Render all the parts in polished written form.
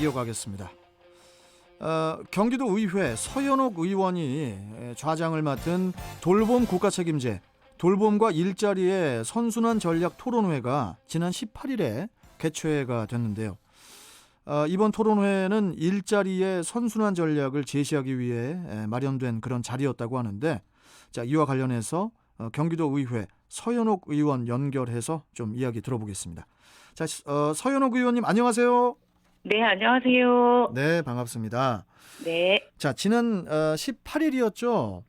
이어가겠습니다. 경기도 의회 서현옥 의원이 좌장을 맡은 돌봄 국가책임제, 돌봄과 일자리의 선순환 전략 토론회가 지난 18일에 개최가 됐는데요. 이번 토론회는 일자리의 선순환 전략을 제시하기 위해 마련된 그런 자리였다고 하는데, 자, 이와 관련해서 경기도 의회 서현옥 의원 연결해서 좀 이야기 들어보겠습니다. 자, 서현옥 의원님 안녕하세요. 네, 안녕하세요. 네, 반갑습니다. 네, 자, 지난 18일이었죠.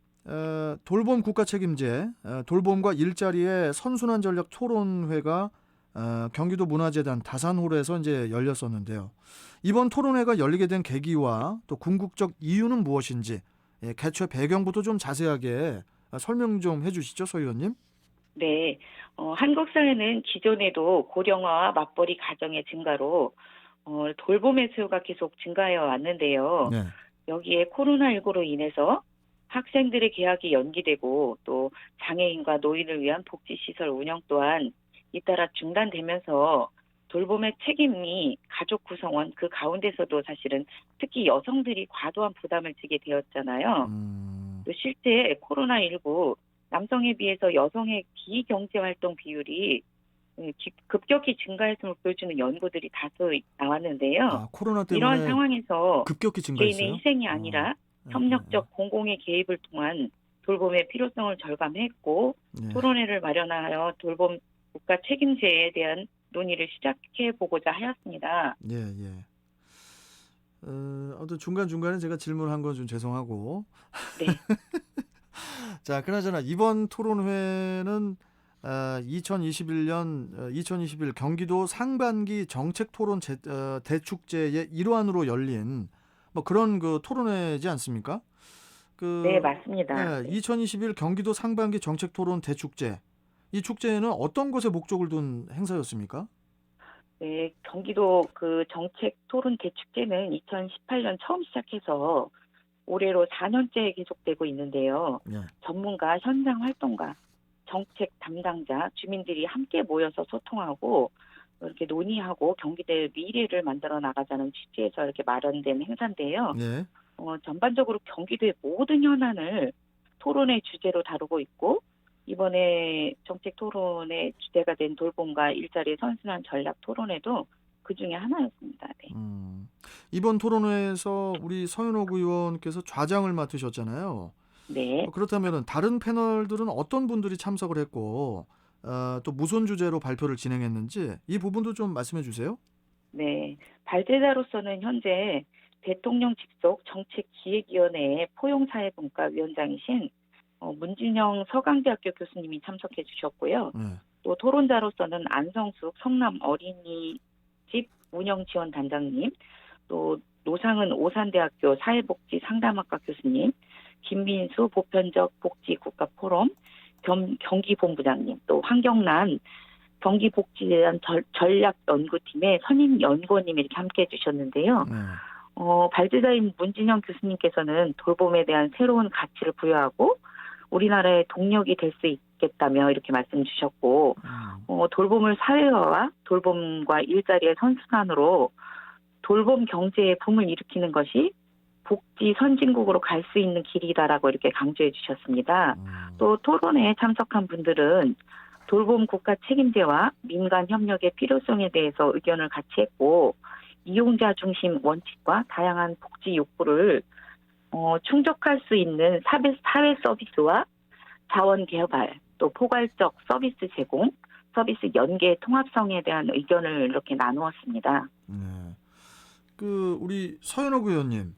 돌봄 국가 책임제, 돌봄과 일자리의 선순환 전략 토론회가 경기도 문화재단 다산홀에서 이제 열렸었는데요. 이번 토론회가 열리게 된 계기와 또 궁극적 이유는 무엇인지, 개최 배경부터 좀 자세하게 설명 좀 해주시죠, 서 의원님. 네. 한국 사회는 기존에도 고령화와 맞벌이 가정의 증가로 돌봄의 수요가 계속 증가해 왔는데요. 네. 여기에 코로나19로 인해서 학생들의 개학이 연기되고 또 장애인과 노인을 위한 복지시설 운영 또한 잇따라 중단되면서 돌봄의 책임이 가족 구성원 그 가운데서도 사실은 특히 여성들이 과도한 부담을 지게 되었잖아요. 또 실제 코로나19 남성에 비해서 여성의 비경제활동 비율이 급격히 증가했음을 보여주는 연구들이 다수 나왔는데요. 코로나 이러한 때문에 상황에서 급격히 개인의 증가했어요? 희생이 아니라 협력적 공공의 개입을 통한 돌봄의 필요성을 절감했고 네. 토론회를 마련하여 돌봄 국가 책임제에 대한 논의를 시작해 보고자 하였습니다. 예, 예. 아무튼 중간중간에 제가 질문한 건 좀 죄송하고. 네. 자, 그나저나 이번 토론회는 2021 경기도 상반기 정책 토론 대축제의 일환으로 열린 뭐 그런 그 토론회지 않습니까? 네, 맞습니다. 2021 경기도 상반기 정책 토론 대축제. 이 축제는 어떤 것에 목적을 둔 행사였습니까? 네, 경기도 그 정책 토론 대축제는 2018년 처음 시작해서 올해로 4년째 계속되고 있는데요. 네. 전문가, 현장 활동가, 정책 담당자, 주민들이 함께 모여서 소통하고 이렇게 논의하고 경기도의 미래를 만들어 나가자는 취지에서 이렇게 마련된 행사인데요. 네. 전반적으로 경기도의 모든 현안을 토론의 주제로 다루고 있고 이번에 정책 토론의 주제가 된 돌봄과 일자리 선순환 전략 토론회도 그 중에 하나였습니다. 네. 이번 토론회에서 우리 서윤옥 의원께서 좌장을 맡으셨잖아요. 네. 그렇다면 다른 패널들은 어떤 분들이 참석을 했고 또 무슨 주제로 발표를 진행했는지 이 부분도 좀 말씀해 주세요. 네. 발제자로서는 현재 대통령 직속 정책기획위원회의 포용사회분과위원장이신 문진영 서강대학교 교수님이 참석해 주셨고요. 네. 또 토론자로서는 안성숙 성남 어린이집 운영지원단장님, 또 노상은 오산대학교 사회복지상담학과 교수님, 김민수 보편적 복지국가포럼 경기본부장님, 또 황경란 경기복지재단 전략연구팀의 선임연구원님 이렇게 함께해 주셨는데요. 네. 발제자인 문진영 교수님께서는 돌봄에 대한 새로운 가치를 부여하고 우리나라의 동력이 될 수 있겠다며 이렇게 말씀 주셨고 돌봄을 사회화와 돌봄과 일자리의 선순환으로 돌봄 경제의 붐을 일으키는 것이 복지 선진국으로 갈 수 있는 길이다라고 이렇게 강조해 주셨습니다. 또 토론회에 참석한 분들은 돌봄 국가 책임제와 민간 협력의 필요성에 대해서 의견을 같이 했고 이용자 중심 원칙과 다양한 복지 욕구를 충족할 수 있는 사회 서비스와 자원 개발, 또 포괄적 서비스 제공, 서비스 연계 통합성에 대한 의견을 이렇게 나누었습니다. 네. 우리 서현옥 의원님.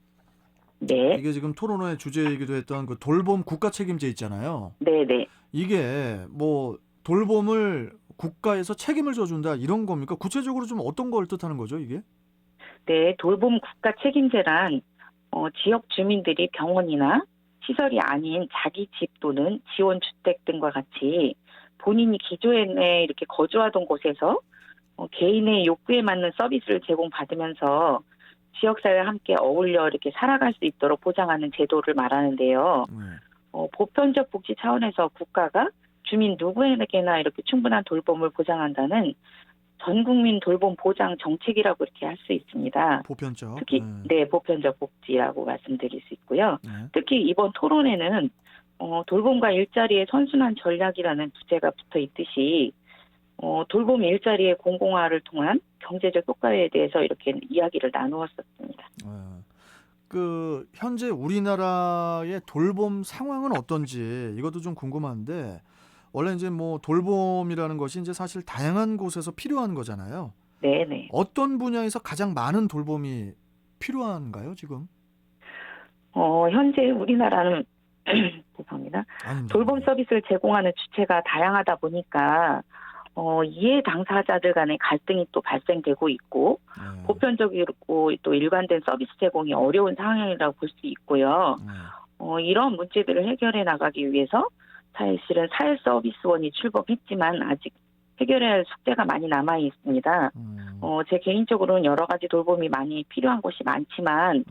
네. 이게 지금 토론회 주제이기도 했던 그 돌봄 국가 책임제 있잖아요. 네. 이게 뭐 돌봄을 국가에서 책임을 져준다 이런 겁니까? 구체적으로 좀 어떤 걸 뜻하는 거죠, 이게? 네, 돌봄 국가 책임제란 지역 주민들이 병원이나 시설이 아닌 자기 집 또는 지원 주택 등과 같이 본인이 기존에 이렇게 거주하던 곳에서 개인의 욕구에 맞는 서비스를 제공받으면서 지역사회와 함께 어울려 이렇게 살아갈 수 있도록 보장하는 제도를 말하는데요. 보편적 복지 차원에서 국가가 주민 누구에게나 이렇게 충분한 돌봄을 보장한다는 전 국민 돌봄 보장 정책이라고 이렇게 할 수 있습니다. 보편적. 특히 보편적 복지라고 말씀드릴 수 있고요. 네. 특히 이번 토론에는 돌봄과 일자리의 선순환 전략이라는 주제가 붙어 있듯이 돌봄 일자리의 공공화를 통한 경제적 효과에 대해서 이렇게 이야기를 나누었었습니다. 그 현재 우리나라의 돌봄 상황은 어떤지 이것도 좀 궁금한데, 원래 이제 뭐 돌봄이라는 것이 이제 사실 다양한 곳에서 필요한 거잖아요. 네네. 어떤 분야에서 가장 많은 돌봄이 필요한가요, 지금? 현재 우리나라는 죄송합니다. 아닙니다. 돌봄 서비스를 제공하는 주체가 다양하다 보니까 이해 당사자들 간의 갈등이 또 발생되고 있고 네. 보편적이고 또 일관된 서비스 제공이 어려운 상황이라고 볼 수 있고요. 이런 문제들을 해결해 나가기 위해서 사실은 사회서비스원이 출범했지만 아직 해결해야 할 숙제가 많이 남아 있습니다. 제 개인적으로는 여러 가지 돌봄이 많이 필요한 곳이 많지만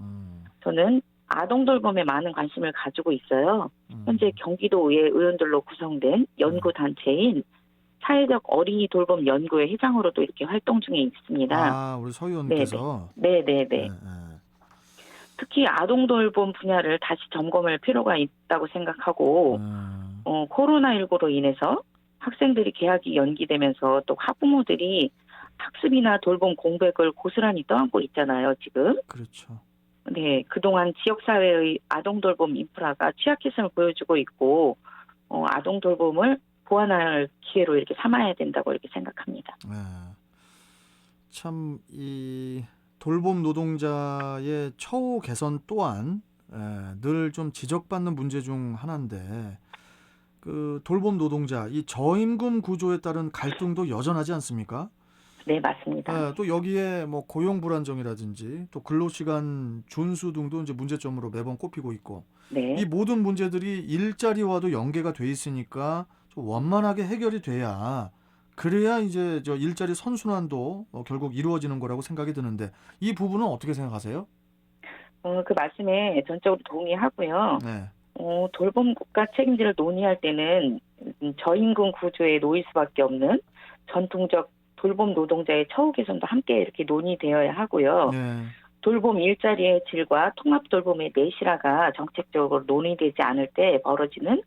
저는 아동 돌봄에 많은 관심을 가지고 있어요. 현재 경기도의회 의원들로 구성된 연구단체인 사회적 어린이 돌봄 연구회 회장으로도 이렇게 활동 중에 있습니다. 우리 서 의원께서. 네네네. 특히 아동 돌봄 분야를 다시 점검할 필요가 있다고 생각하고 코로나19로 인해서 학생들이 개학이 연기되면서 또 학부모들이 학습이나 돌봄 공백을 고스란히 떠안고 있잖아요, 지금. 그렇죠. 네, 그동안 지역사회의 아동 돌봄 인프라가 취약했음을 보여주고 있고 아동 돌봄을 보완할 기회로 이렇게 삼아야 된다고 이렇게 생각합니다. 참 이 돌봄 노동자의 처우 개선 또한 늘 좀 지적받는 문제 중 하나인데, 그 돌봄 노동자 이 저임금 구조에 따른 갈등도 여전하지 않습니까? 네, 맞습니다. 또 여기에 뭐 고용 불안정이라든지 또 근로시간 준수 등도 이제 문제점으로 매번 꼽히고 있고, 네. 이 모든 문제들이 일자리와도 연계가 돼 있으니까 좀 원만하게 해결이 돼야, 그래야 이제 저 일자리 선순환도 결국 이루어지는 거라고 생각이 드는데, 이 부분은 어떻게 생각하세요? 그 말씀에 전적으로 동의하고요. 네. 돌봄 국가 책임제를 논의할 때는 저임금 구조에 놓일 수밖에 없는 전통적 돌봄 노동자의 처우 개선도 함께 이렇게 논의되어야 하고요. 네. 돌봄 일자리의 질과 통합 돌봄의 내실화가 정책적으로 논의되지 않을 때 벌어지는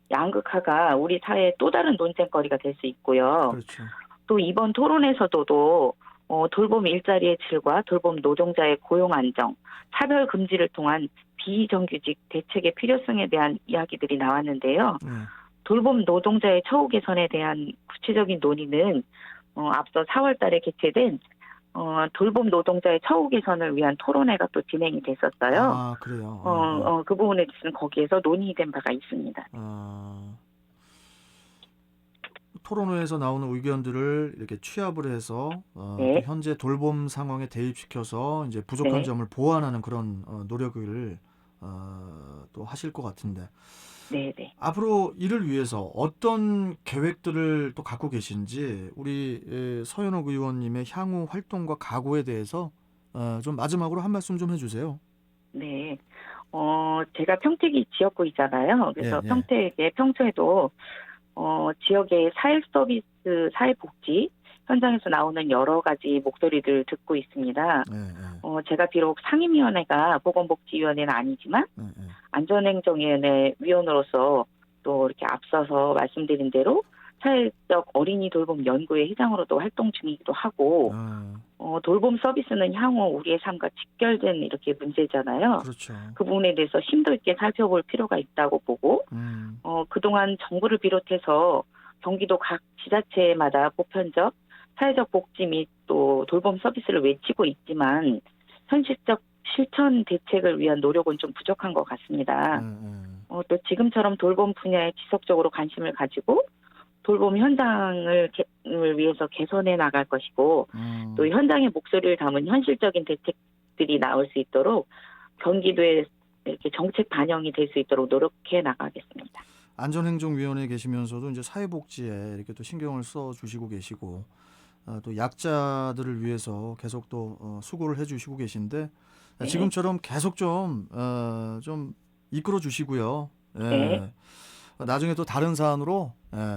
양극화가 우리 사회의 또 다른 논쟁거리가 될 수 있고요. 그렇죠. 또 이번 토론에서도 돌봄 일자리의 질과 돌봄 노동자의 고용 안정, 차별 금지를 통한 비정규직 대책의 필요성에 대한 이야기들이 나왔는데요. 돌봄 노동자의 처우 개선에 대한 구체적인 논의는 앞서 4월 달에 개최된 돌봄 노동자의 처우 개선을 위한 토론회가 또 진행이 됐었어요. 그래요. 그 부분에 대해서는 거기에서 논의된 바가 있습니다. 토론회에서 나오는 의견들을 이렇게 취합을 해서 네. 또 현재 돌봄 상황에 대입시켜서 이제 부족한 네. 점을 보완하는 그런 노력을 또 하실 것 같은데, 네네. 앞으로 이를 위해서 어떤 계획들을 또 갖고 계신지, 우리 서현옥 의원님의 향후 활동과 각오에 대해서 좀 마지막으로 한 말씀 좀 해주세요. 네. 제가 평택이 지역구이잖아요. 그래서 예. 평택에 평소에도 지역의 사회 서비스, 사회복지 현장에서 나오는 여러 가지 목소리들 듣고 있습니다. 제가 비록 상임위원회가 보건복지위원회는 아니지만 안전행정위원회 위원으로서 또 이렇게 앞서서 말씀드린 대로 사회적 어린이 돌봄 연구회 회장으로도 활동 중이기도 하고 돌봄 서비스는 향후 우리의 삶과 직결된 이렇게 문제잖아요. 그렇죠. 그 부분에 대해서 심도 있게 살펴볼 필요가 있다고 보고 그동안 정부를 비롯해서 경기도 각 지자체마다 보편적 사회적 복지 및 또 돌봄 서비스를 외치고 있지만 현실적 실천 대책을 위한 노력은 좀 부족한 것 같습니다. 또 지금처럼 돌봄 분야에 지속적으로 관심을 가지고 돌봄 현장을 위해서 개선해 나갈 것이고 또 현장의 목소리를 담은 현실적인 대책들이 나올 수 있도록 경기도에 이렇게 정책 반영이 될 수 있도록 노력해 나가겠습니다. 안전행정위원회에 계시면서도 이제 사회복지에 이렇게 또 신경을 써 주시고 계시고 또 약자들을 위해서 계속 또 수고를 해주시고 계신데 네. 지금처럼 계속 좀 이끌어 주시고요. 네. 나중에 또 다른 사안으로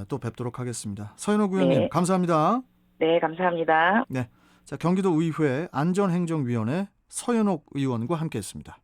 또 뵙도록 하겠습니다. 서현옥 의원님 네. 감사합니다. 네, 감사합니다. 네, 자 경기도 의회 안전행정위원회 서현옥 의원과 함께했습니다.